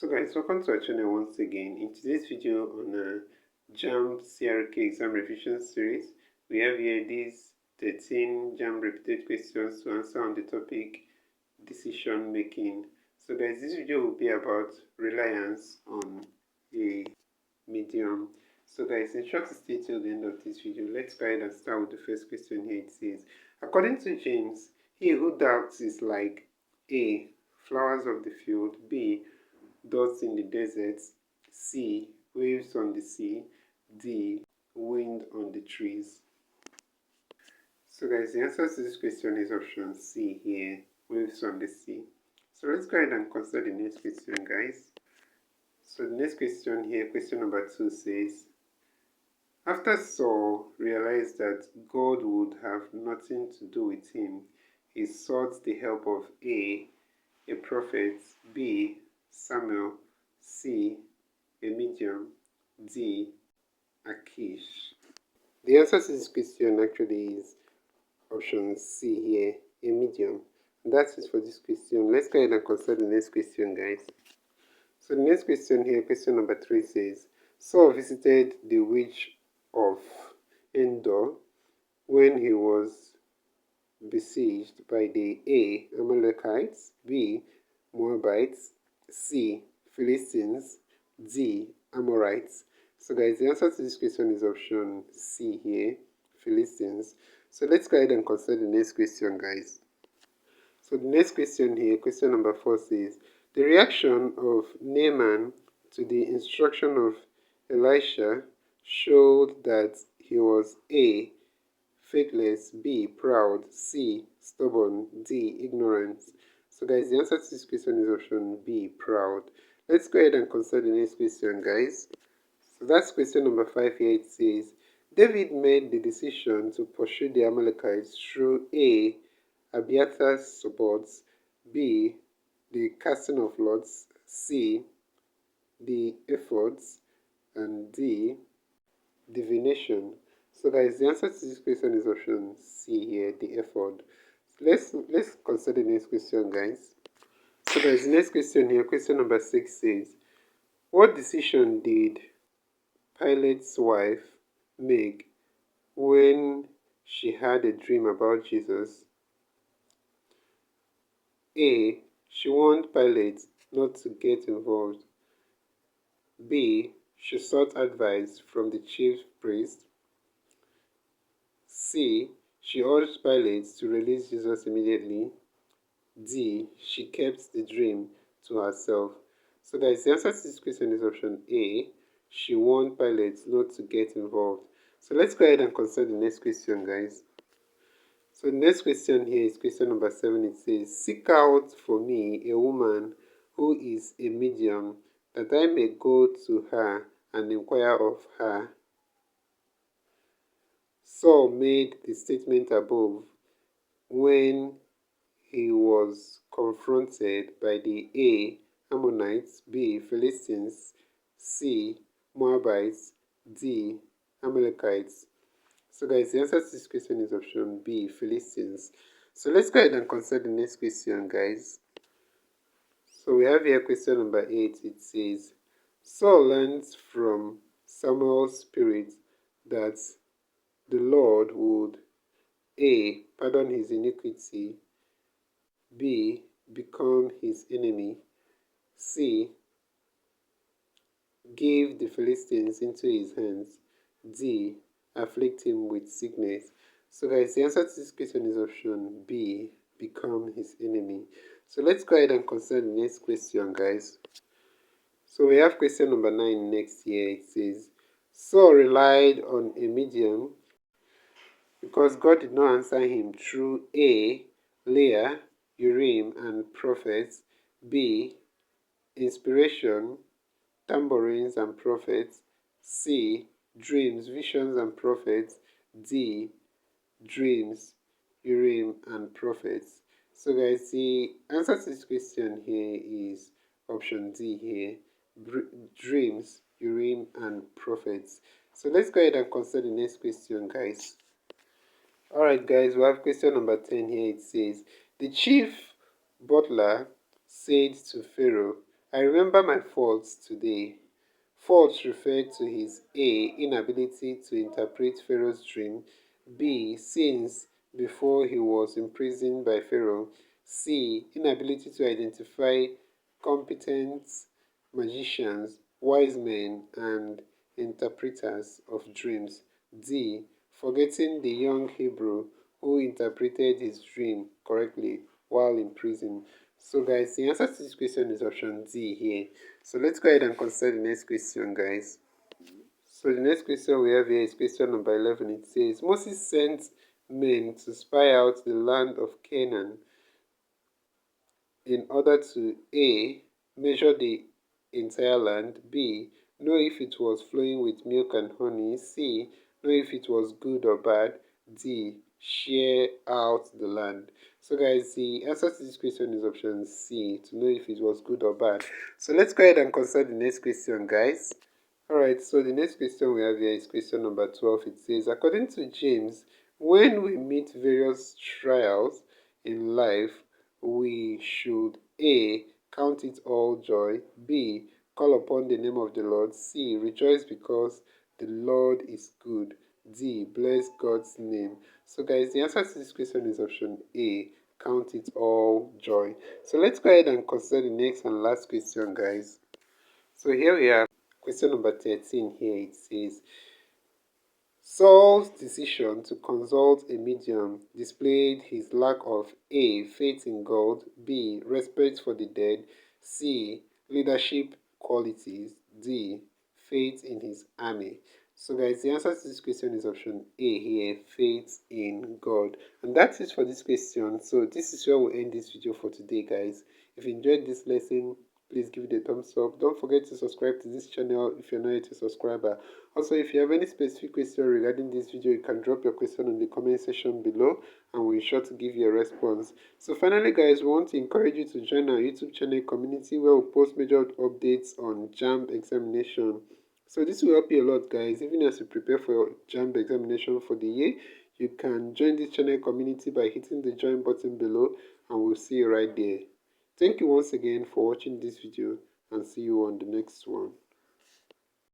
So guys, welcome to our channel once again. In today's video on JAMB CRK exam revision series, we have here these 13 JAMB repeated questions to answer on the topic decision making. So guys, this video will be about reliance on a medium. So guys, ensure to stay till the end of this video. Let's go ahead and start with the first question here. It says, according to James, he who doubts is like A. Flowers of the field, B. Dots in the desert, C. Waves on the sea, D. Wind on the trees. So guys, the answer to this question is option C here, waves on the sea. So let's go ahead and consider the next question, guys. So the next question here, question number 2 says, after Saul realized that God would have nothing to do with him, he sought the help of A prophet, B. Samuel, C. A medium, D. Akish. The answer to this question actually is option C here, a medium. And that's it for this question. Let's go ahead and consider the next question, guys. So the next question here, question number 3 says, Saul visited the witch of Endor when he was besieged by the A. Amalekites, B. Moabites, C. Philistines, D. Amorites. So guys, the answer to this question is option C here, Philistines. So let's go ahead and consider the next question, guys. So the next question here, question number 4 says, the reaction of Naaman to the instruction of Elisha showed that he was A. faithless, B. proud, C. stubborn, D. ignorant. So guys, the answer to this question is option B, proud. Let's go ahead and consider the next question, guys. So that's question number 5 here. It says, David made the decision to pursue the Amalekites through A. Abiathar's support, B. the casting of lots, C. the efforts, and D. divination. So guys, the answer to this question is option C here, the effort. Let's consider the next question, guys. So guys, the next question here, question number 6 says, what decision did Pilate's wife make when she had a dream about Jesus? A. She warned Pilate not to get involved. B. She sought advice from the chief priest. C. She urged Pilate to release Jesus immediately. D. She kept the dream to herself. So guys, the answer to this question is option A. She warned Pilate not to get involved. So let's go ahead and consider the next question, guys. So the next question here is question number 7. It says, seek out for me a woman who is a medium, that I may go to her and inquire of her. Saul made the statement above when he was confronted by the A. Ammonites, B. Philistines, C. Moabites, D. Amalekites. So guys, the answer to this question is option B, Philistines. So let's go ahead and consider the next question, guys. So we have here question number 8. It says, Saul learns from Samuel's spirit that the Lord would A. pardon his iniquity, B. become his enemy, C. give the Philistines into his hands, D. afflict him with sickness. So guys, the answer to this question is option B, become his enemy. So let's go ahead and consider the next question, guys. So we have question number 9 next here. It says, Saul relied on a medium because God did not answer him through A. Leah, Urim, and prophets, B. inspiration, tambourines and prophets, C. dreams, visions and prophets, D. dreams, Urim and prophets. So guys, the answer to this question here is option D here, dreams, Urim and prophets. So let's go ahead and consider the next question, guys. Alright guys, we have question number 10 here. It says, the chief butler said to Pharaoh, I remember my faults today. Faults referred to his A. Inability to interpret Pharaoh's dream, B. Sins before he was imprisoned by Pharaoh, C. Inability to identify competent magicians, wise men, and interpreters of dreams, D. Forgetting the young Hebrew who interpreted his dream correctly while in prison. So guys, the answer to this question is option D here. So let's go ahead and consider the next question, guys. So the next question we have here is question number 11. It says, Moses sent men to spy out the land of Canaan in order to A. Measure the entire land, B. Know if it was flowing with milk and honey, C. Know if it was good or bad, D. Share out the land. So guys, the answer to this question is option C, to know if it was good or bad. So let's go ahead and consider the next question, guys. Alright, so the next question we have here is question number 12. It says, according to James, when we meet various trials in life, we should A. Count it all joy, B. Call upon the name of the Lord, C. Rejoice because the Lord is good, D. Bless God's name. So guys, the answer to this question is option A. Count it all joy. So let's go ahead and consider the next and last question, guys. So here we are. Question number 13 here, it says, Saul's decision to consult a medium displayed his lack of A. Faith in God, B. Respect for the dead, C. Leadership qualities, D. Faith in his army. So guys, the answer to this question is option A here, faith in God. And that's it for this question. So this is where we'll end this video for today, guys. If you enjoyed this lesson, please give it a thumbs up. Don't forget to subscribe to this channel if you're not yet a subscriber. Also, if you have any specific question regarding this video, you can drop your question in the comment section below and we'll be sure to give you a response. So finally, guys, we want to encourage you to join our YouTube channel community where we post major updates on JAMB examination. So this will help you a lot, guys. Even as you prepare for your JAMB examination for the year, you can join this channel community by hitting the join button below and we'll see you right there. Thank you once again for watching this video and see you on the next one.